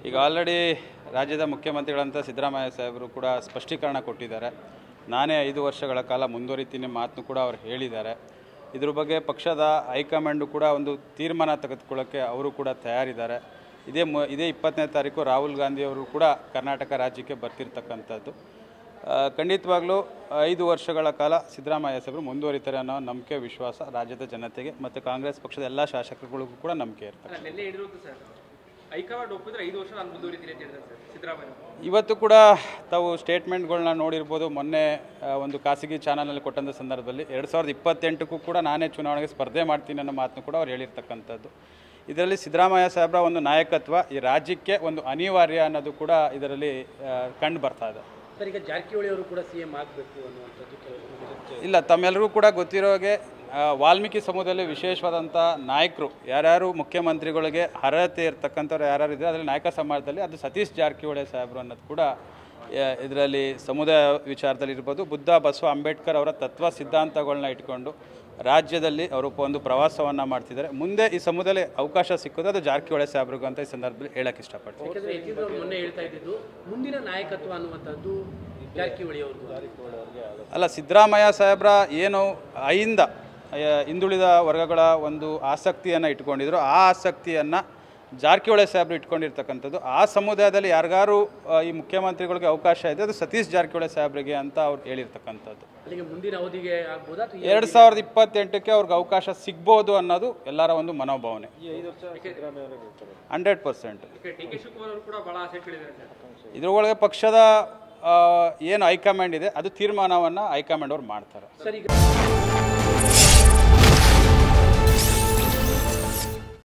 ಈಗ ಆಲ್ರೆಡಿ ರಾಜ್ಯದ ಮುಖ್ಯಮಂತ್ರಿಗಳಂತ ಸಿದ್ದರಾಮಯ್ಯ ಸಾಹೇಬರು ಕೂಡ ಸ್ಪಷ್ಟೀಕರಣ ಕೊಟ್ಟಿದ್ದಾರೆ. ನಾನೇ 5 ವರ್ಷಗಳ ಕಾಲ ಮುಂದುವರಿತೀನಿ ಮಾತನ್ನು ಕೂಡ ಅವರು ಹೇಳಿದ್ದಾರೆ. ಇದ್ರ ಬಗ್ಗೆ ಪಕ್ಷದ ಹೈಕಮಾಂಡು ಕೂಡ ಒಂದು ತೀರ್ಮಾನ ತೆಗೆದುಕೊಳ್ಳೋಕ್ಕೆ ಅವರು ಕೂಡ ತಯಾರಿದ್ದಾರೆ. ಇದೇ 20ನೇ ತಾರೀಕು ರಾಹುಲ್ ಗಾಂಧಿ ಅವರು ಕೂಡ ಕರ್ನಾಟಕ ರಾಜ್ಯಕ್ಕೆ ಬರ್ತಿರ್ತಕ್ಕಂಥದ್ದು. ಖಂಡಿತವಾಗ್ಲೂ 5 ವರ್ಷಗಳ ಕಾಲ ಸಿದ್ದರಾಮಯ್ಯ ಸಾಹೇಬರು ಮುಂದುವರಿತಾರೆ ಅನ್ನೋ ನಂಬಿಕೆ ವಿಶ್ವಾಸ ರಾಜ್ಯದ ಜನತೆಗೆ ಮತ್ತು ಕಾಂಗ್ರೆಸ್ ಪಕ್ಷದ ಎಲ್ಲ ಶಾಸಕರುಗಳಿಗೂ ಕೂಡ ನಂಬಿಕೆ ಇರ್ತದೆ. ಇವತ್ತು ಕೂಡ ತಾವು ಸ್ಟೇಟ್ಮೆಂಟ್ಗಳನ್ನ ನೋಡಿರ್ಬೋದು. ಮೊನ್ನೆ ಒಂದು ಖಾಸಗಿ ಚಾನಲ್ನಲ್ಲಿ ಕೊಟ್ಟಂಥ ಸಂದರ್ಭದಲ್ಲಿ 2028ಕ್ಕೂ ಕೂಡ ನಾನೇ ಚುನಾವಣೆಗೆ ಸ್ಪರ್ಧೆ ಮಾಡ್ತೀನಿ ಅನ್ನೋ ಮಾತನ್ನು ಕೂಡ ಅವ್ರು ಹೇಳಿರ್ತಕ್ಕಂಥದ್ದು. ಇದರಲ್ಲಿ ಸಿದ್ದರಾಮಯ್ಯ ಸಾಹೇಬರ ಒಂದು ನಾಯಕತ್ವ ಈ ರಾಜ್ಯಕ್ಕೆ ಒಂದು ಅನಿವಾರ್ಯ ಅನ್ನೋದು ಕೂಡ ಇದರಲ್ಲಿ ಕಂಡು ಬರ್ತಾ ಇದೆ. ಸರ್, ಈಗ ಜಾರಕಿಹೊಳಿ ಅವರು ಕೂಡ ಸಿಎಂ ಆಗಬೇಕು ಅನ್ನುವಂಥದ್ದು ಇಲ್ಲ, ತಮ್ಮೆಲ್ಲರಿಗೂ ಕೂಡ ಗೊತ್ತಿರೋ ಹಾಗೆ ವಾಲ್ಮೀಕಿ ಸಮುದಾಯದಲ್ಲಿ ವಿಶೇಷವಾದಂಥ ನಾಯಕರು ಯಾರ್ಯಾರು ಮುಖ್ಯಮಂತ್ರಿಗಳಿಗೆ ಅರ್ಹತೆ ಇರ್ತಕ್ಕಂಥವ್ರು ಯಾರ್ಯಾರು ಇದ್ದಾರೆ ಅದರಲ್ಲಿ ನಾಯಕ ಸಮಾಜದಲ್ಲಿ ಅದು ಸತೀಶ್ ಜಾರಕಿಹೊಳಿ ಸಾಹೇಬರು ಅನ್ನೋದು ಕೂಡ ಇದರಲ್ಲಿ ಸಮುದಾಯ ವಿಚಾರದಲ್ಲಿ ಇರ್ಬೋದು. ಬುದ್ಧ ಬಸವ ಅಂಬೇಡ್ಕರ್ ಅವರ ತತ್ವ ಸಿದ್ಧಾಂತಗಳನ್ನ ಇಟ್ಕೊಂಡು ರಾಜ್ಯದಲ್ಲಿ ಅವರು ಒಂದು ಪ್ರವಾಸವನ್ನು ಮಾಡ್ತಿದ್ದಾರೆ. ಮುಂದೆ ಈ ಸಮುದಾಯದಲ್ಲಿ ಅವಕಾಶ ಸಿಕ್ಕೋದು ಅದು ಜಾರಕಿಹೊಳಿ ಸಾಹೇಬ್ರಿಗೂ ಅಂತ ಈ ಸಂದರ್ಭದಲ್ಲಿ ಹೇಳಕ್ಕೆ ಇಷ್ಟಪಡ್ತೀನಿ. ಮೊನ್ನೆ ಹೇಳ್ತಾ ಇದ್ದಿದ್ದು ಮುಂದಿನ ನಾಯಕತ್ವ ಅನ್ನುವಂಥದ್ದು ಜಾರಕಿಹೊಳಿ ಅವ್ರಿಗೆ ಅಲ್ಲ, ಸಿದ್ದರಾಮಯ್ಯ ಸಾಹೇಬ್ರ ಏನು ಹಿಂದುಳಿದ ವರ್ಗಗಳ ಒಂದು ಆಸಕ್ತಿಯನ್ನು ಇಟ್ಕೊಂಡಿದ್ರು, ಆ ಆಸಕ್ತಿಯನ್ನು ಜಾರಕಿಹೊಳಿ ಸಾಹೇಬ್ರು ಇಟ್ಕೊಂಡಿರ್ತಕ್ಕಂಥದ್ದು. ಆ ಸಮುದಾಯದಲ್ಲಿ ಯಾರಿಗಾರು ಈ ಮುಖ್ಯಮಂತ್ರಿಗಳಿಗೆ ಅವಕಾಶ ಇದೆ ಅದು ಸತೀಶ್ ಜಾರಕಿಹೊಳಿ ಸಾಹೇಬ್ರಿಗೆ ಅಂತ ಅವ್ರು ಹೇಳಿರ್ತಕ್ಕಂಥದ್ದು. ಮುಂದಿನ ಅವಧಿಗೆ 2028ಕ್ಕೆ ಅವ್ರಿಗೆ ಅವಕಾಶ ಸಿಗ್ಬೋದು ಅನ್ನೋದು ಎಲ್ಲರ ಒಂದು ಮನೋಭಾವನೆ. 100%. ಇದ್ರೊಳಗೆ ಪಕ್ಷದ ಏನು ಹೈಕಮಾಂಡ್ ಇದೆ ಅದು ತೀರ್ಮಾನವನ್ನು ಹೈಕಮಾಂಡ್ ಅವ್ರು ಮಾಡ್ತಾರೆ.